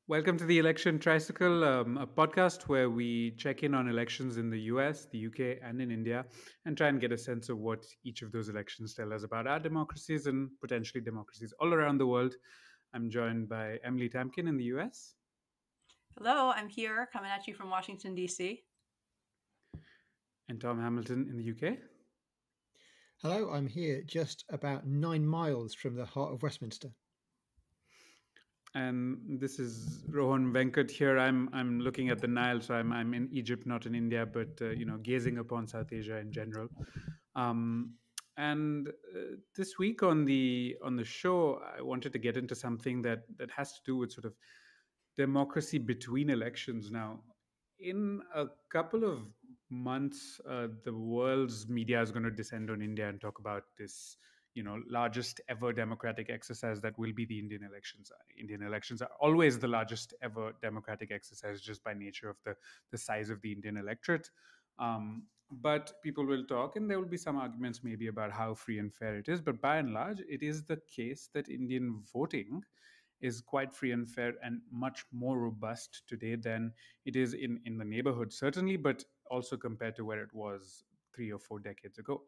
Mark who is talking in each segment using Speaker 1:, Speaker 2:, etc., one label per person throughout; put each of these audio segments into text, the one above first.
Speaker 1: Welcome to the Election Tricycle, a podcast where we check in on elections in the US, the UK, and in India, and try and get a sense of what each of those elections tell us about our democracies and potentially democracies all around the world. I'm joined by Emily Tamkin in the US.
Speaker 2: Hello, I'm here coming at you from Washington, D.C.
Speaker 1: And Tom Hamilton in the UK.
Speaker 3: Hello, I'm here just about 9 miles from the heart of Westminster.
Speaker 1: And this is Rohan Venkat here. I'm looking at the Nile, so I'm in Egypt, not in India, but gazing upon South Asia in general. And this week on the show, I wanted to get into something that has to do with sort of democracy between elections. Now, in a couple of months, the world's media is going to descend on India and talk about this, largest ever democratic exercise that will be the Indian elections. Indian elections are always the largest ever democratic exercise, just by nature of the size of the Indian electorate. But people will talk, and there will be some arguments maybe about how free and fair it is. But by and large, it is the case that Indian voting is quite free and fair and much more robust today than it is in the neighborhood, certainly, but also compared to where it was 3 or 4 decades ago.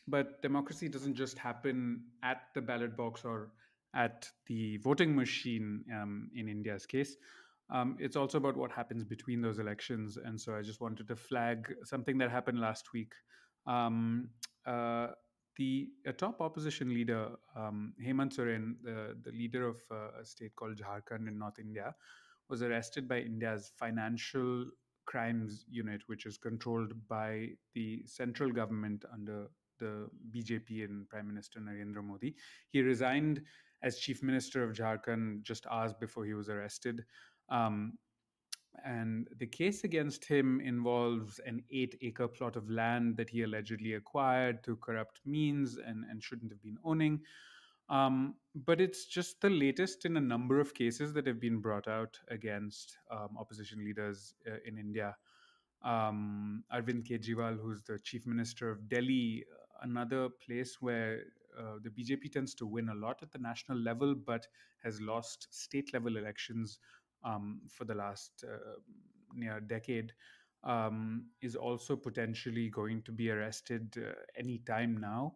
Speaker 1: But democracy doesn't just happen at the ballot box or at the voting machine, in India's case. It's also about what happens between those elections. And so I just wanted to flag something that happened last week. Um, uh, the a top opposition leader, Hemant Soren, the leader of a state called Jharkhand in North India, was arrested by India's Financial Crimes Unit, which is controlled by the central government under the BJP and Prime Minister Narendra Modi. He resigned as Chief Minister of Jharkhand just hours before he was arrested. Um, and the case against him involves an 8-acre plot of land that he allegedly acquired through corrupt means and shouldn't have been owning. But it's just the latest in a number of cases that have been brought out against opposition leaders in India. Arvind Kejriwal, who's the chief minister of Delhi, another place where the BJP tends to win a lot at the national level, but has lost state level elections for the last near decade, is also potentially going to be arrested any time now.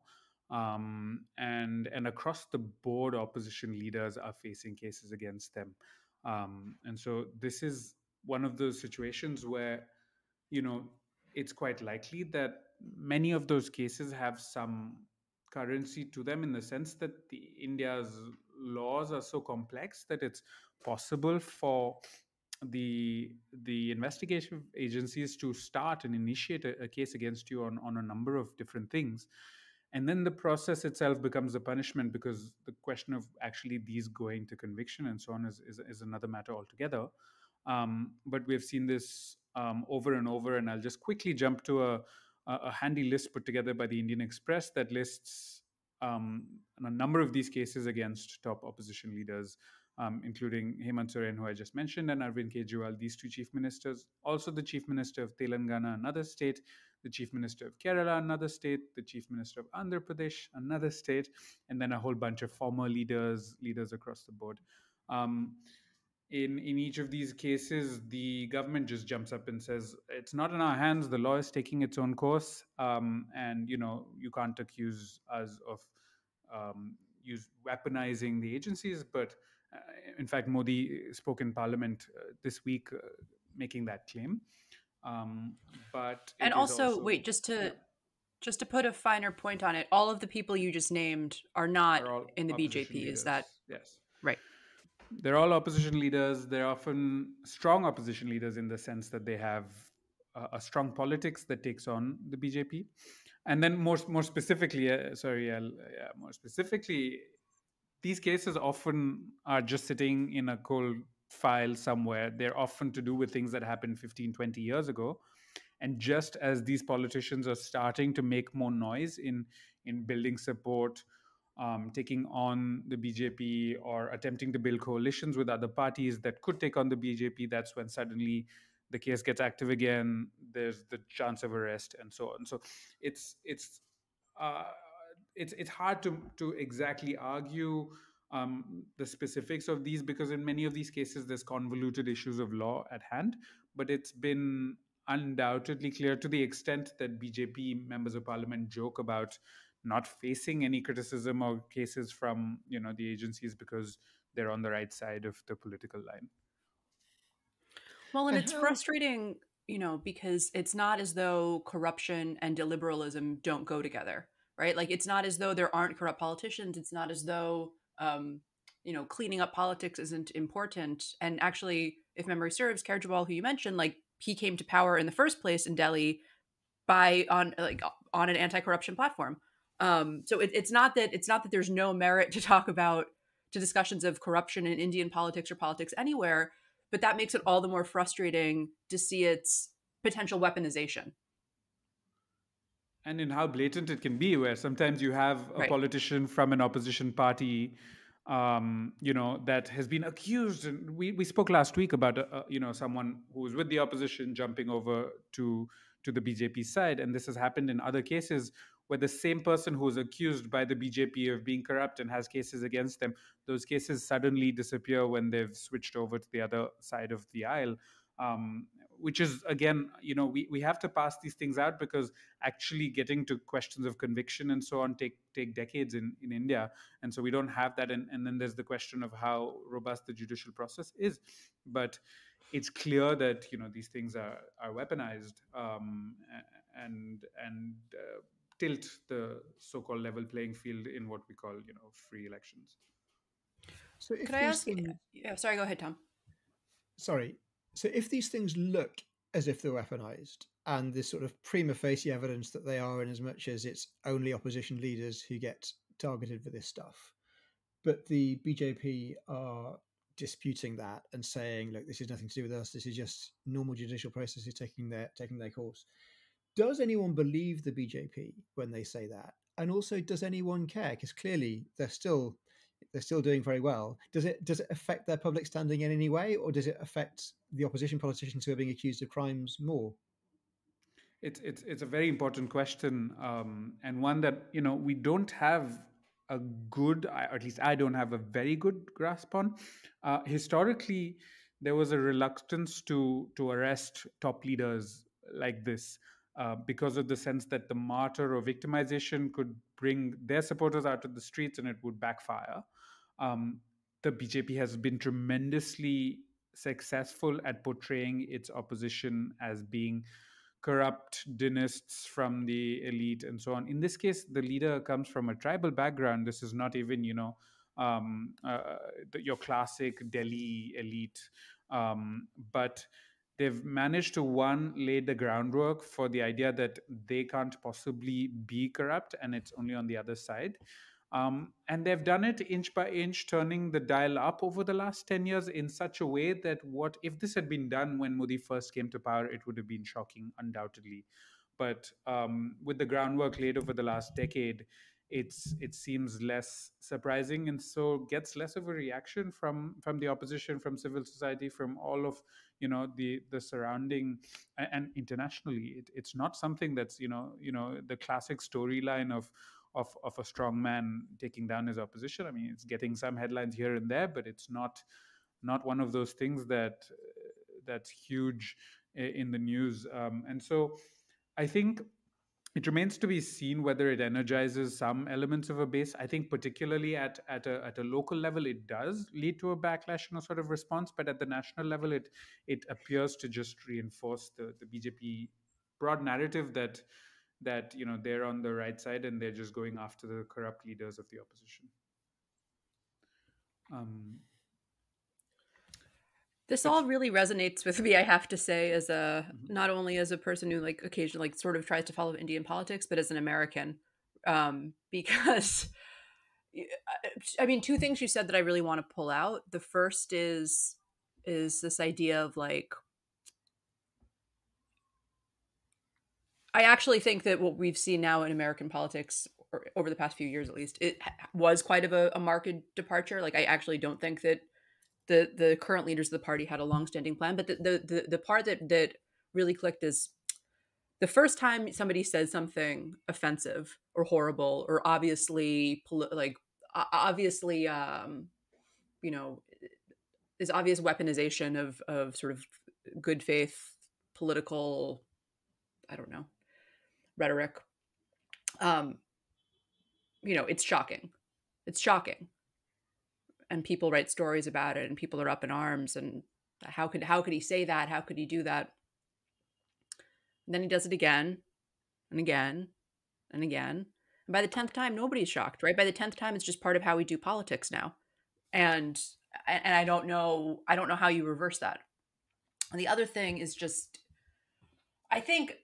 Speaker 1: And across the board, opposition leaders are facing cases against them. And so this is one of those situations where, you know, it's quite likely that many of those cases have some currency to them, in the sense that the India's laws are so complex that it's possible for the investigation agencies to start and initiate a case against you on a number of different things. And then the process itself becomes a punishment, because the question of actually these going to conviction and so on is another matter altogether. But we've seen this over and over, and I'll just quickly jump to a handy list put together by the Indian Express that lists a number of these cases against top opposition leaders, including Hemant Soren, who I just mentioned, and Arvind Kejriwal, these two chief ministers. Also, the chief minister of Telangana, another state, the chief minister of Kerala, another state, the chief minister of Andhra Pradesh, another state, and then a whole bunch of former leaders across the board. In each of these cases, the government just jumps up and says, it's not in our hands, the law is taking its own course, and you can't accuse us of weaponizing the agencies. But uh, in fact, Modi spoke in Parliament this week, making that claim. um, but
Speaker 2: And
Speaker 1: it is
Speaker 2: also,
Speaker 1: also,
Speaker 2: wait, just
Speaker 1: yeah,
Speaker 2: to just to put a finer point on it, all of the people you just named are not
Speaker 1: are all
Speaker 2: in the
Speaker 1: opposition
Speaker 2: BJP. Is that
Speaker 1: leaders. Yes.
Speaker 2: right?
Speaker 1: They're all opposition leaders. They're often strong opposition leaders, in the sense that they have a strong politics that takes on the BJP. And then more specifically, more specifically, these cases often are just sitting in a cold file somewhere. They're often to do with things that happened 15, 20 years ago. And just as these politicians are starting to make more noise in building support, taking on the BJP, or attempting to build coalitions with other parties that could take on the BJP, that's when suddenly the case gets active again. There's the chance of arrest and so on. So it's it's uh, it's hard to exactly argue the specifics of these, because in many of these cases there's convoluted issues of law at hand. But it's been undoubtedly clear, to the extent that BJP members of parliament joke about not facing any criticism or cases from the agencies because they're on the right side of the political line.
Speaker 2: Well, and
Speaker 3: And
Speaker 2: it's
Speaker 3: how
Speaker 2: frustrating, because it's not as though corruption and illiberalism don't go together, right? Like, it's not as though there aren't corrupt politicians. It's not as though, cleaning up politics isn't important. And actually, if memory serves, Kejriwal, who you mentioned, like, he came to power in the first place in Delhi on an anti-corruption platform. So it's not that there's no merit to talk about to discussions of corruption in Indian politics or politics anywhere, but that makes it all the more frustrating to see its potential weaponization.
Speaker 1: And in how blatant it can be, where sometimes you have a
Speaker 2: Right.
Speaker 1: politician from an opposition party, that has been accused. And we spoke last week about someone who was with the opposition jumping over to the BJP side, and this has happened in other cases where the same person who was accused by the BJP of being corrupt and has cases against them, those cases suddenly disappear when they've switched over to the other side of the aisle. Which is, again, we have to pass these things out, because actually getting to questions of conviction and so on take decades in India. And so we don't have that. And then there's the question of how robust the judicial process is. But it's clear that these things are weaponized, and tilt the so-called level playing field in what we call free elections.
Speaker 3: so if
Speaker 2: Could I
Speaker 3: these
Speaker 2: ask?
Speaker 3: things
Speaker 2: Yeah, sorry, go ahead, Tom.
Speaker 3: sorry, so if these things look as if they're weaponized, and there's sort of prima facie evidence that they are, in as much as it's only opposition leaders who get targeted for this stuff, but the BJP are disputing that and saying, look, this has nothing to do with us, this is just normal judicial processes taking their course. Does anyone believe the BJP when they say that? And also, does anyone care? Because clearly they're still doing very well. Does it affect their public standing in any way, or does it affect the opposition politicians who are being accused of crimes more?
Speaker 1: It's a very important question, and one that we don't have a good, or at least I don't have a very good grasp on. Historically, there was a reluctance to arrest top leaders like this, because of the sense that the martyr or victimization could bring their supporters out of the streets and it would backfire. Um, the BJP has been tremendously successful at portraying its opposition as being corrupt dynasts from the elite and so on. In this case, the leader comes from a tribal background. This is not even, your classic Delhi elite. But they've managed to, one, lay the groundwork for the idea that they can't possibly be corrupt and it's only on the other side. And they've done it inch by inch, turning the dial up over the last 10 years in such a way that, what if this had been done when Modi first came to power, it would have been shocking, undoubtedly. But with the groundwork laid over the last decade, it seems less surprising, and so gets less of a reaction from the opposition, from civil society, from all of the surrounding, and internationally. It's not something that's the classic storyline of a strong man taking down his opposition. I mean, it's getting some headlines here and there, but it's not one of those things that's huge in the news. And so I think it remains to be seen whether it energizes some elements of a base. I think particularly at a local level, it does lead to a backlash and a sort of response. But at the national level, it appears to just reinforce the BJP broad narrative that they're on the right side and they're just going after the corrupt leaders of the opposition.
Speaker 2: This all really resonates with me, I have to say, as not only as a person who occasionally sort of tries to follow Indian politics, but as an American, because I mean, two things you said that I really want to pull out. The first is this idea of I actually think that what we've seen now in American politics, or over the past few years at least, it was quite of a marked departure. I actually don't think that the current leaders of the party had a long-standing plan. But the part that really clicked is the first time somebody says something offensive or horrible or obviously obviously, is obvious weaponization of sort of good faith political, I don't know, rhetoric. It's shocking. It's shocking. And people write stories about it, and people are up in arms. And how could he say that? How could he do that? And then he does it again and again and again. And by the 10th time, nobody's shocked, right? By the 10th time, it's just part of how we do politics now. And I don't know how you reverse that. And the other thing is just, I think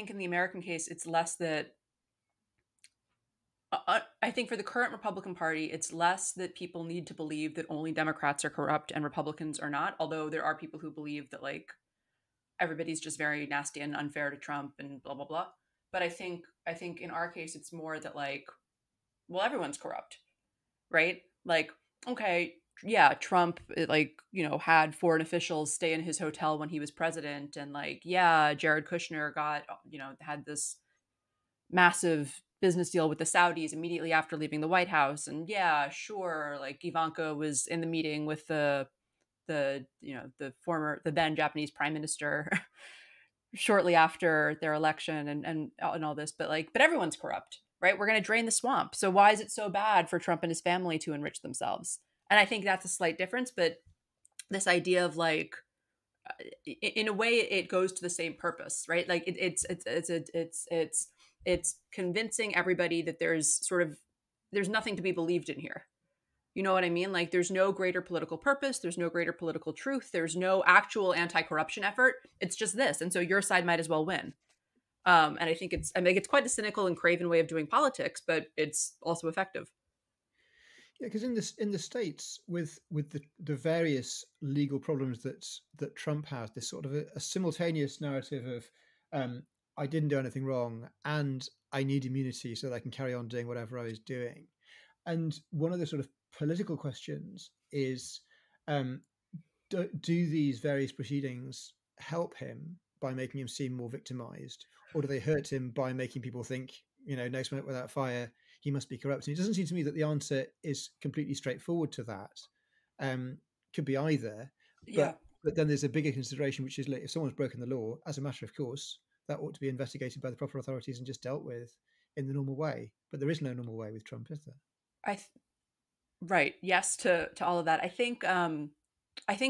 Speaker 2: in the American case, it's less that. I think for the current Republican Party, it's less that people need to believe that only Democrats are corrupt and Republicans are not. Although there are people who believe that like everybody's just very nasty and unfair to Trump and blah blah blah. But I think in our case, it's more that like, well, everyone's corrupt, right? Like, okay, yeah, Trump like had foreign officials stay in his hotel when he was president, and like, yeah, Jared Kushner got had this massive business deal with the Saudis immediately after leaving the White House, and yeah, sure, like Ivanka was in the meeting with the then Japanese prime minister shortly after their election, and all this, but everyone's corrupt, right? We're going to drain the swamp. So why is it so bad for Trump and his family to enrich themselves? And I think that's a slight difference, but this idea of like, in a way, it goes to the same purpose, right? Like it's convincing everybody that there's nothing to be believed in here. You know what I mean? Like there's no greater political purpose. There's no greater political truth. There's no actual anti-corruption effort. It's just this. And so your side might as well win. And I think it's quite a cynical and craven way of doing politics, but it's also effective.
Speaker 3: Yeah, because in the States, with the various legal problems that Trump has, this sort of a simultaneous narrative of I didn't do anything wrong and I need immunity so that I can carry on doing whatever I was doing. And one of the sort of political questions is, do these various proceedings help him by making him seem more victimized, or do they hurt him by making people think, no smoke without fire, he must be corrupt? And it doesn't seem to me that the answer is completely straightforward to that. Could be either.
Speaker 2: Yeah.
Speaker 3: But then there's a bigger consideration, which is like, if someone's broken the law, as a matter of course, that ought to be investigated by the proper authorities and just dealt with in the normal way. But there is no normal way with Trump, is there?
Speaker 2: Right. Yes to all of that. I think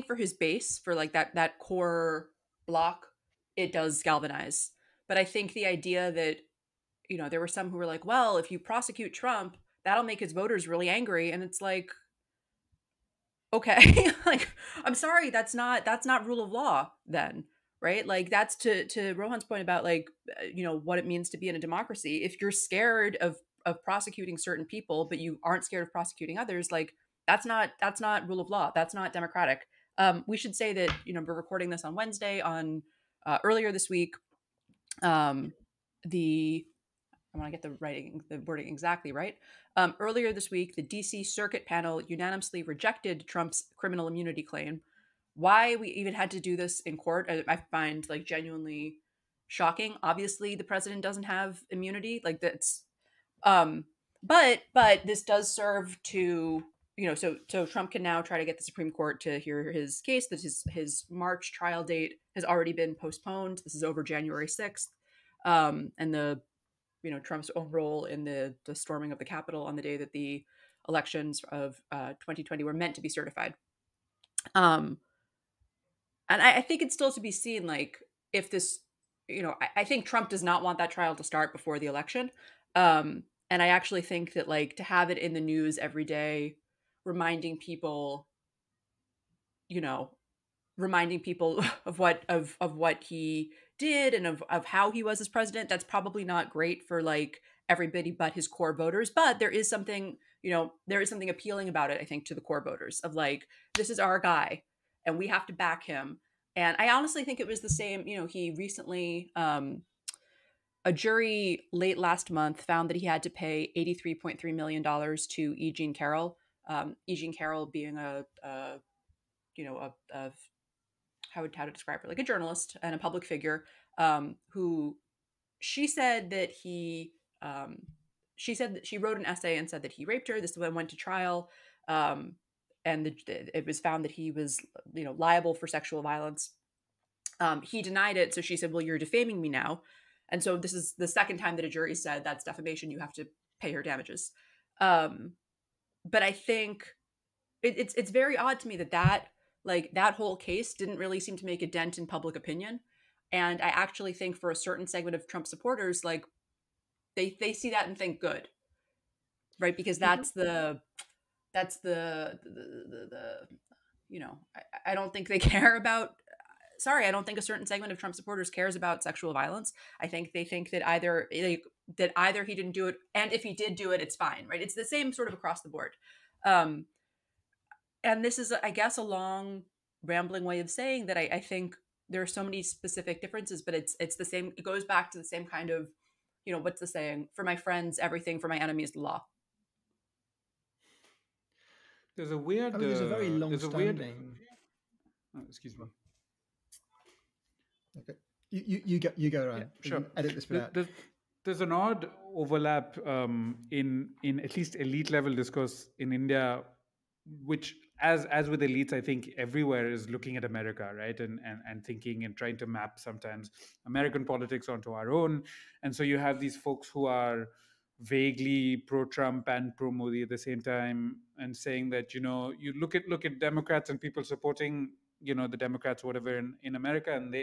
Speaker 2: for his base, for like that core block, it does galvanize. But I think the idea that, there were some who were like, well, if you prosecute Trump, that'll make his voters really angry. And it's like, okay, like, I'm sorry, that's not rule of law then, right? Like that's to Rohan's point about like, what it means to be in a democracy. If you're scared of prosecuting certain people, but you aren't scared of prosecuting others, like that's not rule of law. That's not democratic. We should say that, we're recording this on Wednesday. On earlier this week, I want to get the wording exactly right. Earlier this week, the DC Circuit Panel unanimously rejected Trump's criminal immunity claim. Why we even had to do this in court, I find like genuinely shocking. Obviously, the president doesn't have immunity. Like that's, but this does serve to, so Trump can now try to get the Supreme Court to hear his case. That his March trial date has already been postponed. This is over January 6th, and the Trump's own role in the storming of the Capitol on the day that the elections of 2020 were meant to be certified. And I think it's still to be seen, like, if this, I think Trump does not want that trial to start before the election. And I actually think that, like, to have it in the news every day, reminding people of what he did and of how he was as president, that's probably not great for like everybody but his core voters. But there is something appealing about it, I think, to the core voters of like, this is our guy and we have to back him. And I honestly think it was the same, he recently, a jury late last month found that he had to pay $83.3 million to E. Jean Carroll. E. Jean Carroll being how to describe her, like a journalist and a public figure, who she said that he she said that she wrote an essay and said that he raped her. This one went to trial, and it was found that he was, liable for sexual violence. He denied it, so she said, "Well, you're defaming me now," and so this is the second time that a jury said that's defamation. You have to pay her damages. But I think it's very odd to me that whole case didn't really seem to make a dent in public opinion, and I actually think for a certain segment of Trump supporters, like they see that and think good, right? Because that's the I don't think they care about. Sorry, I don't think a certain segment of Trump supporters cares about sexual violence. I think they think that either he didn't do it, and if he did do it, it's fine, right? It's the same sort of across the board. And this is, I guess, a long, rambling way of saying that I think there are so many specific differences, but it's the same. It goes back to the same kind of, what's the saying? For my friends, everything. For my enemies, the law.
Speaker 1: There's a weird.
Speaker 3: There's a very long-standing.
Speaker 1: Excuse me.
Speaker 3: Okay, you go around.
Speaker 1: Yeah, sure.
Speaker 3: Edit this bit out.
Speaker 1: There's an odd overlap in at least elite level discourse in India, which as with elites, I think everywhere is looking at America, right, and thinking and trying to map sometimes American politics onto our own, and so you have these folks who are vaguely pro-Trump and pro-Modi at the same time, and saying that you look at Democrats and people supporting the Democrats, whatever, in America, and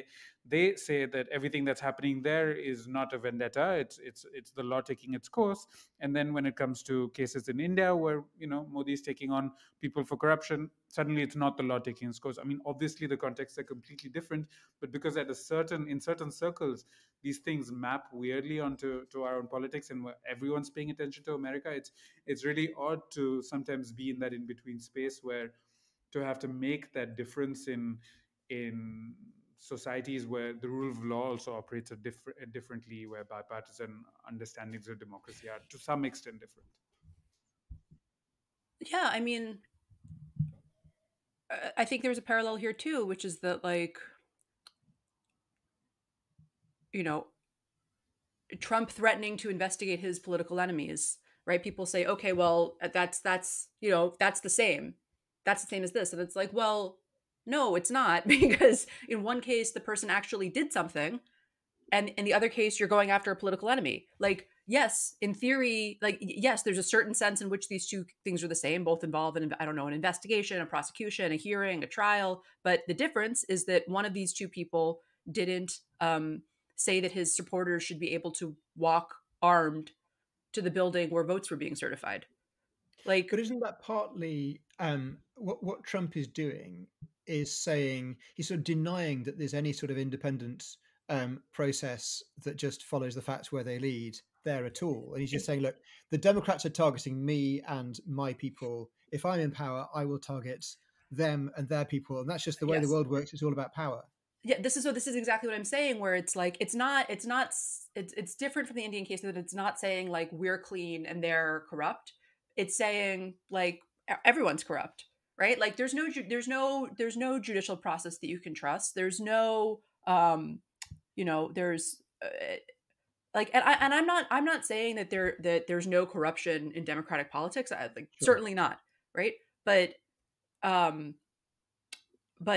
Speaker 1: they say that everything that's happening there is not a vendetta. It's the law taking its course. And then when it comes to cases in India where Modi is taking on people for corruption, suddenly it's not the law taking its course. I mean, obviously the contexts are completely different, but because in certain circles these things map weirdly onto our own politics, and where everyone's paying attention to America, it's really odd to sometimes be in that in between space where to have to make that difference in societies where the rule of law also operates differently, where bipartisan understandings of democracy are to some extent different.
Speaker 2: Yeah, I mean, I think there's a parallel here too, which is that Trump threatening to investigate his political enemies, right? People say, okay, well, that's the same. That's the same as this. And it's like, well, no, it's not, because in one case, the person actually did something. And in the other case, you're going after a political enemy. Like, yes, in theory, yes, there's a certain sense in which these two things are the same, both involve an investigation, a prosecution, a hearing, a trial. But the difference is that one of these two people didn't say that his supporters should be able to walk armed to the building where votes were being certified.
Speaker 3: But isn't that partly what Trump is doing? Is saying he's sort of denying that there's any sort of independent process that just follows the facts where they lead there at all, and he's just saying, look, the Democrats are targeting me and my people. If I'm in power, I will target them and their people, and that's just the way the world works. It's all about power.
Speaker 2: Yeah, this is exactly what I'm saying, where it's like it's different from the Indian case, that it's not saying like we're clean and they're corrupt. It's saying like everyone's corrupt, right? Like there's no judicial process that you can trust. There's no there's and I'm not saying that there's no corruption in democratic politics. Certainly not, right? But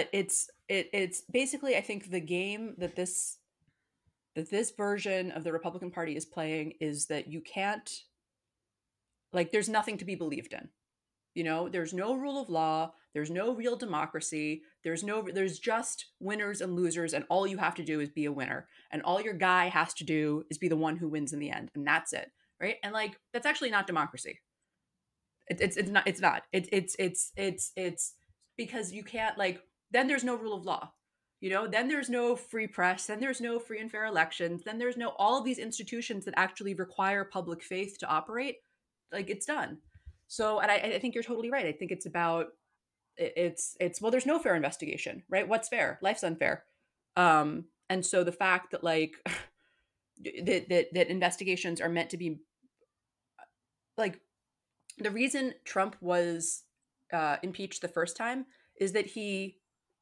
Speaker 2: it's basically, I think the game that this version of the Republican Party is playing is that you can't, there's nothing to be believed in. There's no rule of law. There's no real democracy. There's just winners and losers, and all you have to do is be a winner. And all your guy has to do is be the one who wins in the end. And that's it. Right. And that's actually not democracy. It's not. It's because you can't, then there's no rule of law. Then there's no free press. Then there's no free and fair elections. Then there's no all of these institutions that actually require public faith to operate. It's done. So, and I think you're totally right. I think it's about, well, there's no fair investigation, right? What's fair? Life's unfair. And so the fact that that investigations are meant to be the reason Trump was impeached the first time is that he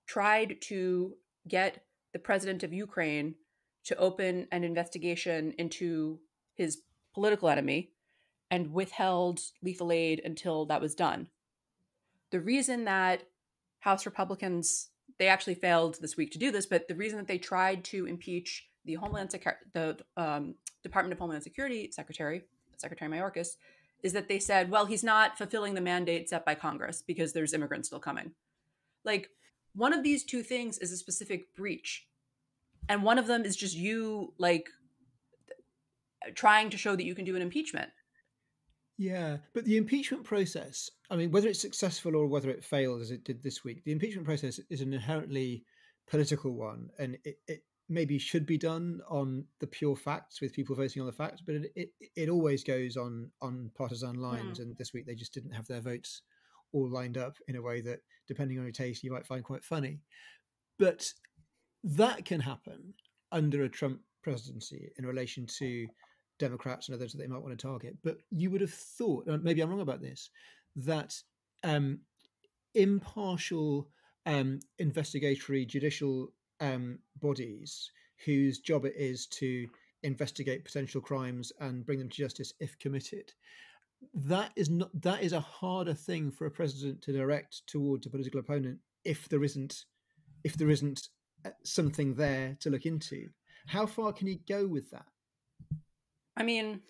Speaker 2: tried to get the president of Ukraine to open an investigation into his political enemy. and withheld lethal aid until that was done. The reason that House Republicans, they actually failed this week to do this, but the reason that they tried to impeach the Department of Homeland Security Secretary Mayorkas, is that they said, well, he's not fulfilling the mandate set by Congress because there's immigrants still coming. Like, one of these two things is a specific breach, and one of them is just you, like, trying to show that you can do an impeachment.
Speaker 3: Yeah, but the impeachment process, I mean, whether it's successful or whether it failed as it did this week, the impeachment process is an inherently political one, and it maybe should be done on the pure facts with people voting on the facts, but it always goes on partisan lines, and this week they just didn't have their votes all lined up in a way that, depending on your taste, you might find quite funny. But that can happen under a Trump presidency in relation to Democrats and others that they might want to target. But you would have thought, maybe I'm wrong about this, that impartial investigatory judicial bodies whose job it is to investigate potential crimes and bring them to justice if committed, that is a harder thing for a president to direct towards a political opponent if there isn't something there to look into. How far can he go with that?
Speaker 2: I mean,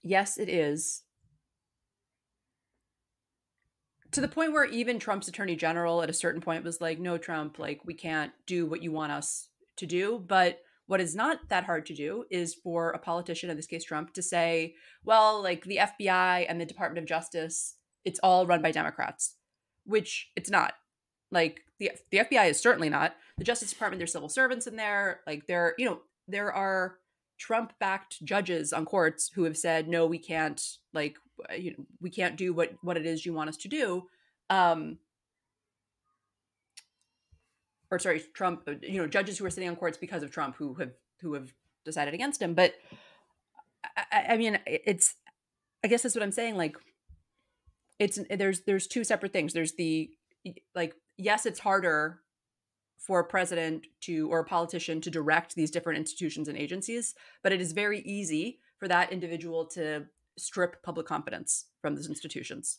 Speaker 2: yes, it is. To the point where even Trump's attorney general at a certain point was like, no, Trump, like, we can't do what you want us to do. But what is not that hard to do is for a politician, in this case Trump, to say, well, like, the FBI and the Department of Justice, it's all run by Democrats, which it's not. Like, the FBI is certainly not. The Justice Department, there's civil servants in there. Like, there are Trump-backed judges on courts who have said, no, we can't, like, we can't do what it is you want us to do. Or sorry, Trump, judges who are sitting on courts because of Trump who have decided against him. But I mean, I guess that's what I'm saying. Like, there's two separate things. There's the, like, yes, it's harder for a president or a politician to direct these different institutions and agencies, but it is very easy for that individual to strip public confidence from those institutions.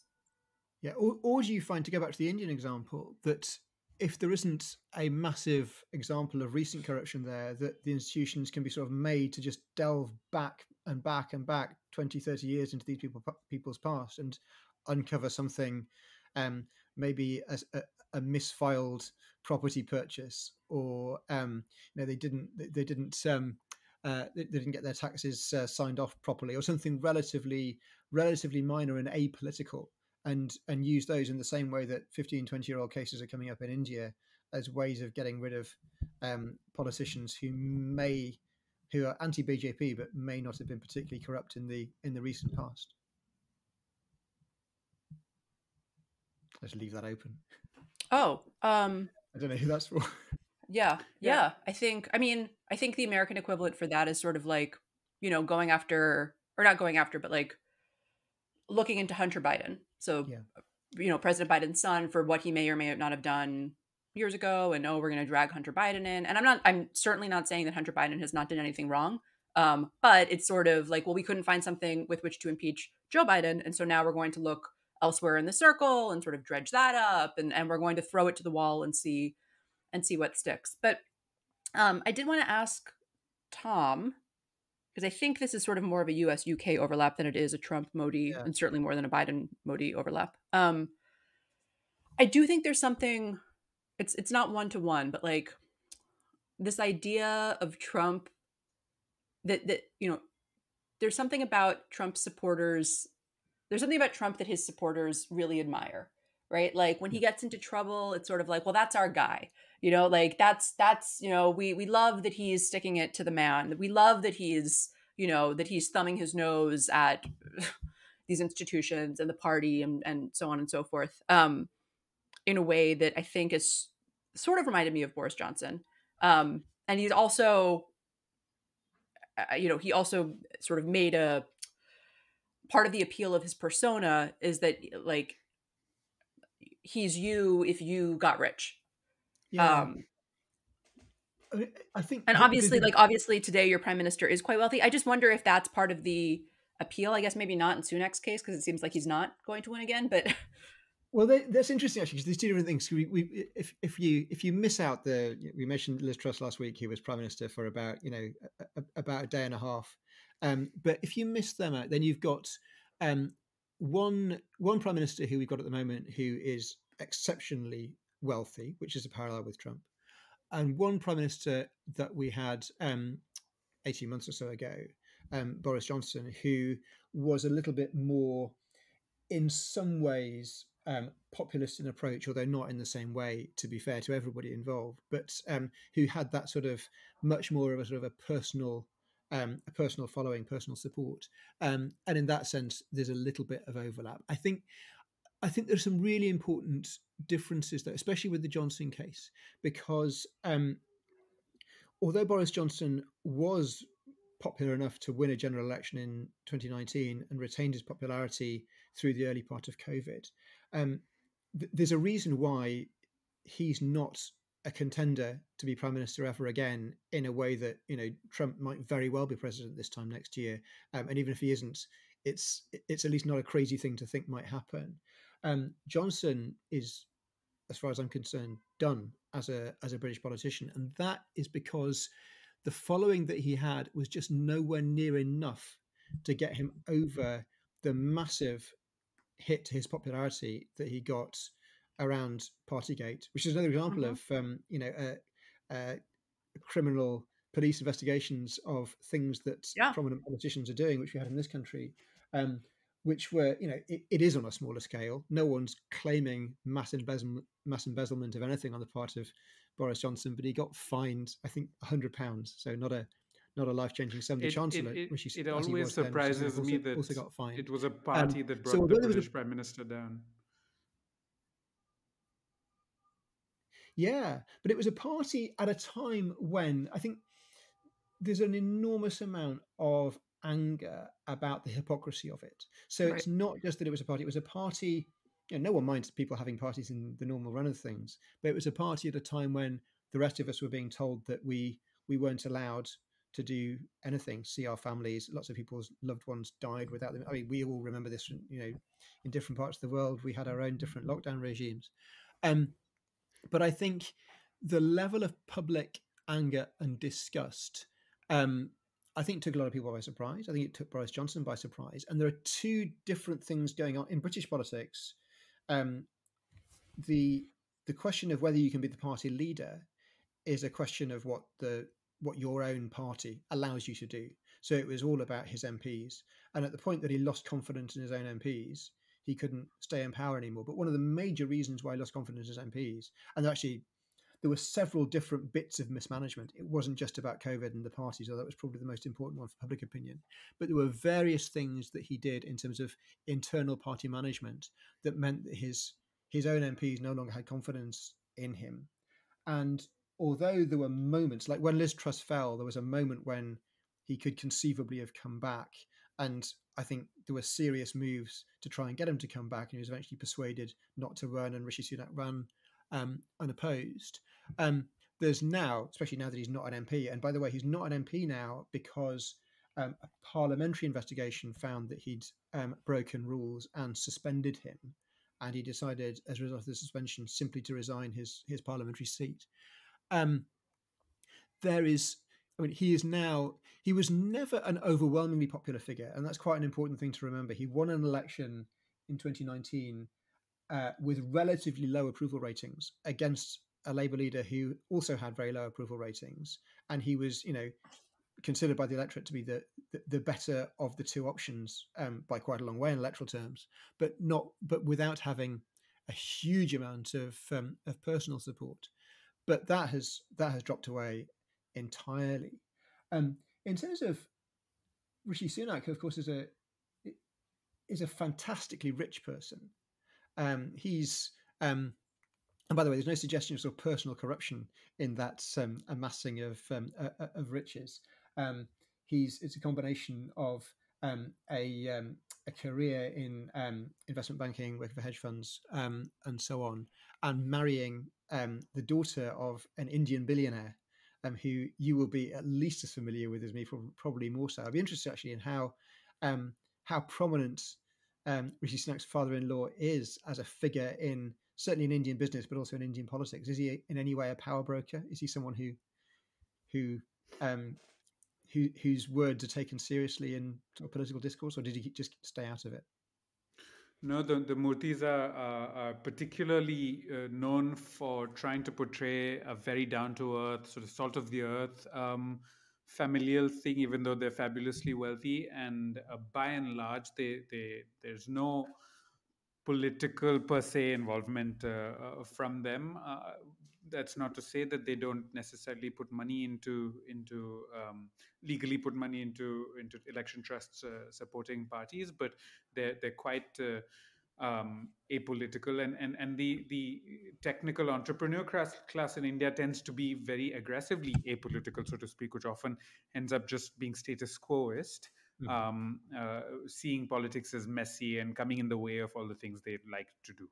Speaker 3: Yeah, or do you find, to go back to the Indian example, that if there isn't a massive example of recent corruption there, that the institutions can be sort of made to just delve back and back and back 20, 30 years into these people's past and uncover something, maybe a misfiled property purchase, or they didn't get their taxes signed off properly, or something relatively minor and apolitical, and use those in the same way that 15, 20-year-old cases are coming up in India as ways of getting rid of politicians who are anti-BJP but may not have been particularly corrupt in the recent past. Let's leave that open.
Speaker 2: Oh,
Speaker 3: I don't know who that's for.
Speaker 2: Yeah. I think the American equivalent for that is sort of like, going after, or not going after, but like looking into Hunter Biden. So, President Biden's son, for what he may or may not have done years ago, and we're going to drag Hunter Biden in. And I'm certainly not saying that Hunter Biden has not done anything wrong. But it's sort of like, well, we couldn't find something with which to impeach Joe Biden. And so now we're going to look elsewhere in the circle and sort of dredge that up. And we're going to throw it to the wall and see what sticks. But I did want to ask Tom, because I think this is sort of more of a US-UK overlap than it is a Trump-Modi, and certainly more than a Biden-Modi overlap. I do think there's something, it's not one-to-one, but like this idea of Trump that there's something about Trump supporters, there's something about Trump that his supporters really admire, right? Like when he gets into trouble, it's sort of like, well, that's our guy. Like that's we love that he's sticking it to the man. We love that he's thumbing his nose at these institutions and the party and so on and so forth, in a way that I think is sort of reminded me of Boris Johnson. And he's also, he also sort of made a part of the appeal of his persona is that like he's you if you got rich.
Speaker 3: Yeah. I think,
Speaker 2: and obviously, obviously today your prime minister is quite wealthy. I just wonder if that's part of the appeal. I guess maybe not in Sunak's case because it seems like he's not going to win again. But
Speaker 3: well, that's interesting actually, because there's two different things. If you miss out we mentioned Liz Truss last week, who was prime minister for about about a day and a half. But if you miss them out, then you've got one prime minister who we've got at the moment who is exceptionally wealthy, which is a parallel with Trump, and one prime minister that we had 18 months or so ago, Boris Johnson, who was a little bit more, in some ways, populist in approach, although not in the same way, to be fair to everybody involved, but who had that sort of much more of a sort of a personal following, personal support, and in that sense, there's a little bit of overlap. I think there's some really important differences there, especially with the Johnson case, because although Boris Johnson was popular enough to win a general election in 2019 and retained his popularity through the early part of COVID, there's a reason why he's not a contender to be prime minister ever again, in a way that Trump might very well be president this time next year, and even if he isn't, it's at least not a crazy thing to think might happen. Johnson is, as far as I'm concerned, done as a British politician, and that is because the following that he had was just nowhere near enough to get him over the massive hit to his popularity that he got around Partygate, which is another example of criminal police investigations of things that prominent politicians are doing, which we had in this country, which were, it is on a smaller scale. No one's claiming mass embezzlement of anything on the part of Boris Johnson, but he got fined, I think, £100. So not a life-changing sum. The Chancellor,
Speaker 1: it always surprises me that
Speaker 3: also got fined.
Speaker 1: It was a party that brought the British Prime Minister down.
Speaker 3: Yeah, but it was a party at a time when I think there's an enormous amount of anger about the hypocrisy of it. So It's not just that it was a party. It was a party. No one minds people having parties in the normal run of things, but it was a party at a time when the rest of us were being told that we weren't allowed to do anything, see our families. Lots of people's loved ones died without them. I mean, we all remember this, in different parts of the world. We had our own different lockdown regimes. But I think the level of public anger and disgust, I think, took a lot of people by surprise. I think it took Boris Johnson by surprise. And there are two different things going on in British politics. The question of whether you can be the party leader is a question of what your own party allows you to do. So it was all about his MPs. And at the point that he lost confidence in his own MPs, he couldn't stay in power anymore. But one of the major reasons why he lost confidence in his MPs, and actually there were several different bits of mismanagement. It wasn't just about COVID and the parties, although that was probably the most important one for public opinion. But there were various things that he did in terms of internal party management that meant that his own MPs no longer had confidence in him. And although there were moments, like when Liz Truss fell, there was a moment when he could conceivably have come back. And I think there were serious moves to try and get him to come back. And he was eventually persuaded not to run, and Rishi Sunak ran unopposed. There's now, especially now that he's not an MP, and by the way, he's not an MP now because a parliamentary investigation found that he'd broken rules and suspended him. And he decided, as a result of the suspension, simply to resign his parliamentary seat. He was never an overwhelmingly popular figure, and that's quite an important thing to remember. He won an election in 2019 with relatively low approval ratings against a Labour leader who also had very low approval ratings, and he was, considered by the electorate to be the better of the two options by quite a long way in electoral terms, but without having a huge amount of personal support. But that has dropped away entirely. In terms of Rishi Sunak, who of course is a fantastically rich person. He's and by the way, there's no suggestion of sort of personal corruption in that amassing of riches. It's a combination of a career in investment banking, working for hedge funds, and so on, and marrying the daughter of an Indian billionaire, who you will be at least as familiar with as me, probably more so. I'd be interested actually in how how prominent Rishi Sunak's father-in-law is as a figure in certainly in Indian business, but also in Indian politics. Is he in any way a power broker? Is he someone whose words are taken seriously in sort of political discourse, or did he just stay out of it?
Speaker 1: No, the Murtis are particularly known for trying to portray a very down to earth, sort of salt of the earth, familial thing, even though they're fabulously wealthy. And by and large, there's no political per se involvement from them. That's not to say that they don't necessarily put money into legally put money into election trusts supporting parties, but they're quite apolitical, and the technical entrepreneur class in India tends to be very aggressively apolitical, so to speak, which often ends up just being status quoist, seeing politics as messy and coming in the way of all the things they'd like to do.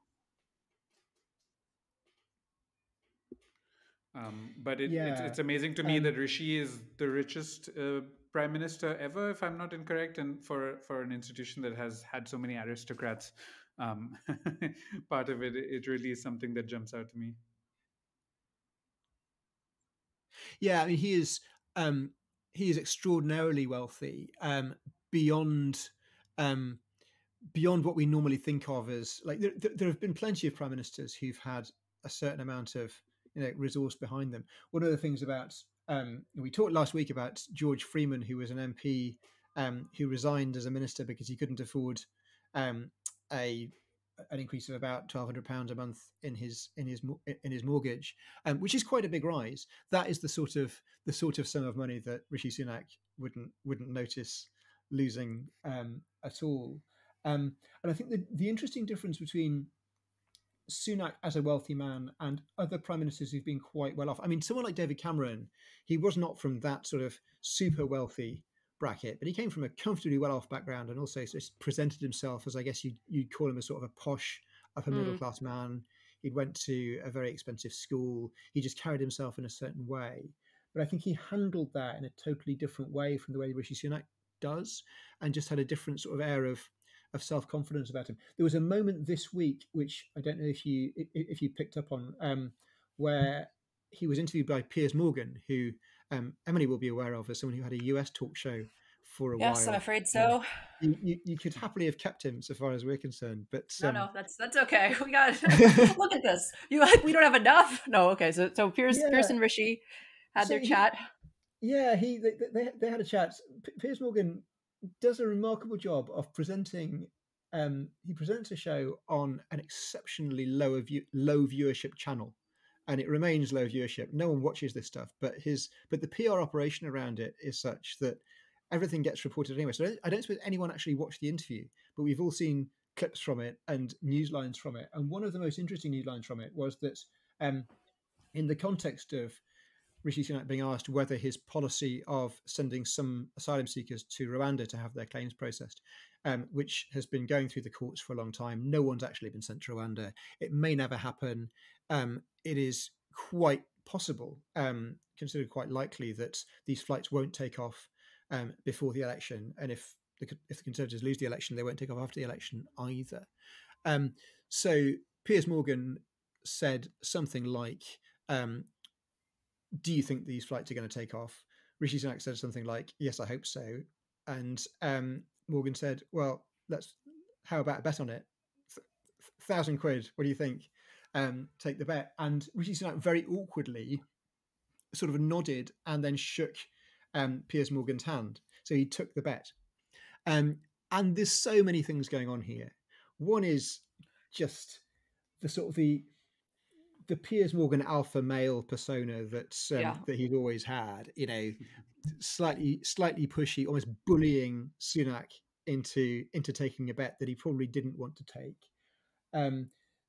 Speaker 1: But it's amazing to me that Rishi is the richest prime minister ever, if I'm not incorrect, and for an institution that has had so many aristocrats, part of it really is something that jumps out to me.
Speaker 3: Yeah, I mean, he is extraordinarily wealthy, beyond what we normally think of as like there have been plenty of prime ministers who've had a certain amount of resource behind them. One of the things about we talked last week about George Freeman, who was an MP who resigned as a minister because he couldn't afford an increase of about £1,200 a month in his mortgage, which is quite a big rise. That is the sort of sum of money that Rishi Sunak wouldn't notice losing at all. And I think the interesting difference between Sunak as a wealthy man and other prime ministers who've been quite well off. I mean, someone like David Cameron, he was not from that sort of super wealthy bracket, but he came from a comfortably well off background and also just presented himself as, I guess you'd call him, a sort of a posh upper middle class man. He went to a very expensive school. He just carried himself in a certain way. But I think he handled that in a totally different way from the way Rishi Sunak does, and just had a different sort of air of self-confidence about him. There was a moment this week, which I don't know if you picked up on, where he was interviewed by Piers Morgan, who Emily will be aware of as someone who had a US talk show for a while.
Speaker 2: Yes, I'm afraid so.
Speaker 3: You could happily have kept him, so far as we're concerned. But
Speaker 2: no, that's okay. We got look at this. We don't have enough. No, okay. So Piers and Rishi had their chat.
Speaker 3: Yeah, they had a chat. Piers Morgan does a remarkable job of presenting. He presents a show on an exceptionally low viewership channel, and it remains low viewership. No one watches this stuff, but the PR operation around it is such that everything gets reported anyway. So I don't suppose anyone actually watched the interview, but we've all seen clips from it and news lines from it. And one of the most interesting news lines from it was that, in the context of Rishi Sunak being asked whether his policy of sending some asylum seekers to Rwanda to have their claims processed, which has been going through the courts for a long time. No one's actually been sent to Rwanda. It may never happen. It is quite possible, considered quite likely, that these flights won't take off before the election. And if the Conservatives lose the election, they won't take off after the election either. So Piers Morgan said something like, do you think these flights are going to take off? Rishi Sunak said something like, yes, I hope so. And Morgan said, well, how about a bet on it? £1,000. What do you think? Take the bet. And Rishi Sunak very awkwardly sort of nodded and then shook Piers Morgan's hand. So he took the bet. And there's so many things going on here. One is just the sort of the Piers Morgan alpha male persona that he'd always had, slightly pushy, almost bullying Sunak into taking a bet that he probably didn't want to take.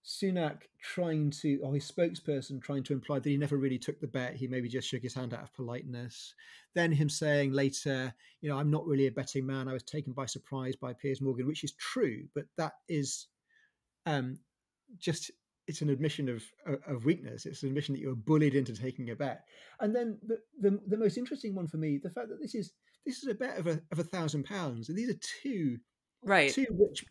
Speaker 3: Sunak his spokesperson trying to imply that he never really took the bet. He maybe just shook his hand out of politeness. Then him saying later, I'm not really a betting man. I was taken by surprise by Piers Morgan, which is true, but that is it's an admission of weakness. It's an admission that you were bullied into taking a bet. And then the most interesting one for me, the fact that this is a bet of £1,000. And these are two
Speaker 2: Right.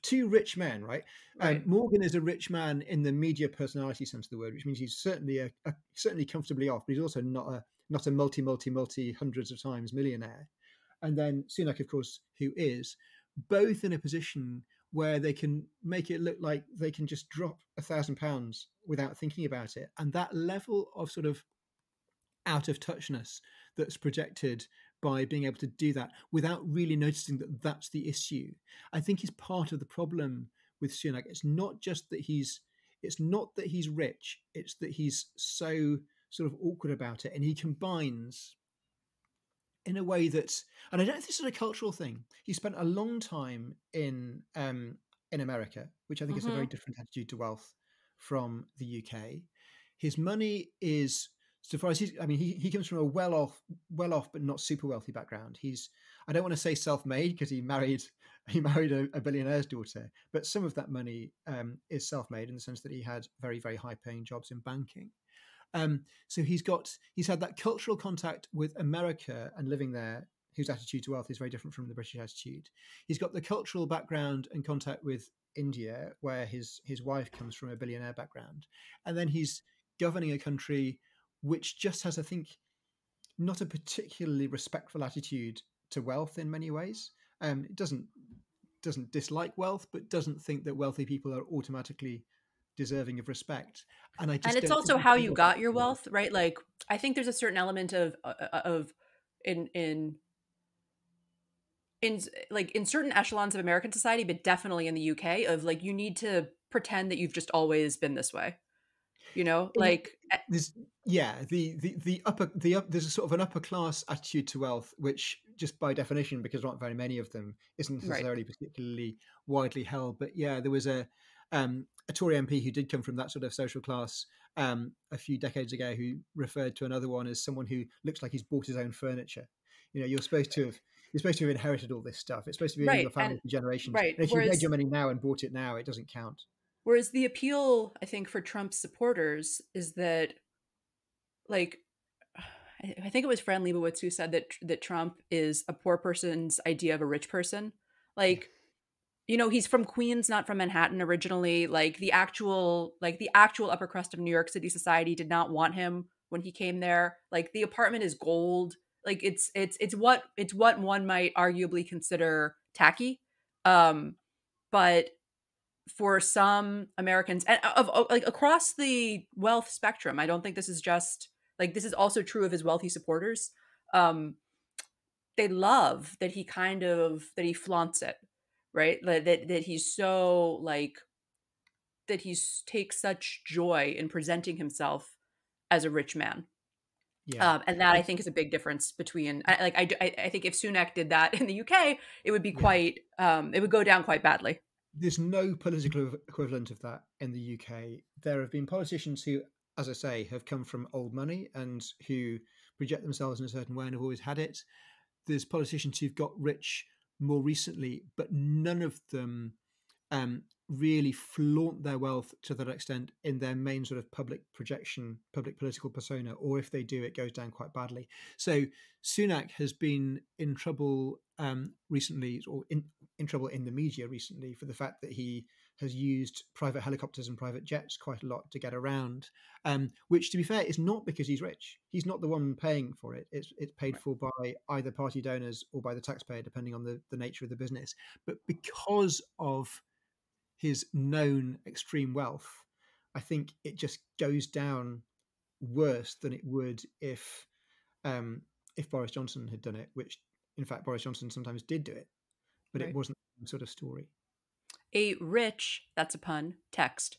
Speaker 3: two rich men, right?
Speaker 2: Right.
Speaker 3: Morgan is a rich man in the media personality sense of the word, which means he's certainly certainly comfortably off, but he's also not a multi hundreds of times millionaire. And then Sunak, of course, who is both in a position where they can make it look like they can just drop £1,000 without thinking about it, and that level of sort of out of touchness that's projected by being able to do that without really noticing that that's the issue, I think is part of the problem with Sunak. It's not that he's rich, it's that he's so sort of awkward about it, and he combines in a way that's, and I don't think this is a cultural thing. He spent a long time in America, which I think is a very different attitude to wealth from the UK. His money is, so far as I mean, he comes from a well off but not super wealthy background. I don't want to say self-made because he married a billionaire's daughter, but some of that money is self-made in the sense that he had very, very high paying jobs in banking. So he's had that cultural contact with America and living there, whose attitude to wealth is very different from the British attitude. He's got the cultural background and contact with India, where his wife comes from a billionaire background, and then he's governing a country which just has, I think, not a particularly respectful attitude to wealth in many ways. It doesn't dislike wealth, but doesn't think that wealthy people are automatically deserving of respect. And I just
Speaker 2: And it's
Speaker 3: don't
Speaker 2: also
Speaker 3: think
Speaker 2: how you got your wealth, right? Like, I think there's a certain element of in in like in certain echelons of American society, but definitely in the UK, of like, you need to pretend that you've just always been this way, you know, like
Speaker 3: there's there's a sort of an upper class attitude to wealth, which just by definition, because there aren't very many of them, isn't
Speaker 2: right.
Speaker 3: necessarily particularly widely held. But yeah, there was a Tory MP who did come from that sort of social class a few decades ago, who referred to another one as someone who looks like he's bought his own furniture. You know, you're supposed to have inherited all this stuff. It's supposed to be in your
Speaker 2: Right.
Speaker 3: family
Speaker 2: And
Speaker 3: for generations.
Speaker 2: right.
Speaker 3: And if you made your money now and bought it now, it doesn't count.
Speaker 2: Whereas the appeal, I think, for Trump's supporters is that, like, I think it was Fran Lebowitz who said that Trump is a poor person's idea of a rich person. Like, you know, he's from Queens, not from Manhattan originally. Like the actual upper crust of New York City society did not want him when he came there. Like the apartment is gold. Like it's what one might arguably consider tacky. But for some Americans, and of like across the wealth spectrum, I don't think this is just like, this is also true of his wealthy supporters. Um, they love that that he flaunts it, right? That he's so like that he takes such joy in presenting himself as a rich man.
Speaker 3: Yeah.
Speaker 2: And that, I think, is a big difference between, I think if Sunak did that in the UK, it would be
Speaker 3: Yeah.
Speaker 2: quite it would go down quite badly.
Speaker 3: There's no political equivalent of that in the UK. There have been politicians who, as I say, have come from old money and who project themselves in a certain way and have always had it. There's politicians who've got rich more recently, but none of them really flaunt their wealth to that extent in their main sort of public projection, public political persona, or if they do, it goes down quite badly. So Sunak has been in trouble recently, or in trouble in the media recently, for the fact that he has used private helicopters and private jets quite a lot to get around, which, to be fair, is not because he's rich. He's not the one paying for it. It's paid for by either party donors or by the taxpayer, depending on the nature of the business. But because of his known extreme wealth, I think it just goes down worse than it would if Boris Johnson had done it, which in fact Boris Johnson sometimes did do it, but it
Speaker 2: Right.
Speaker 3: wasn't the same sort of story.
Speaker 2: A rich, that's a pun, text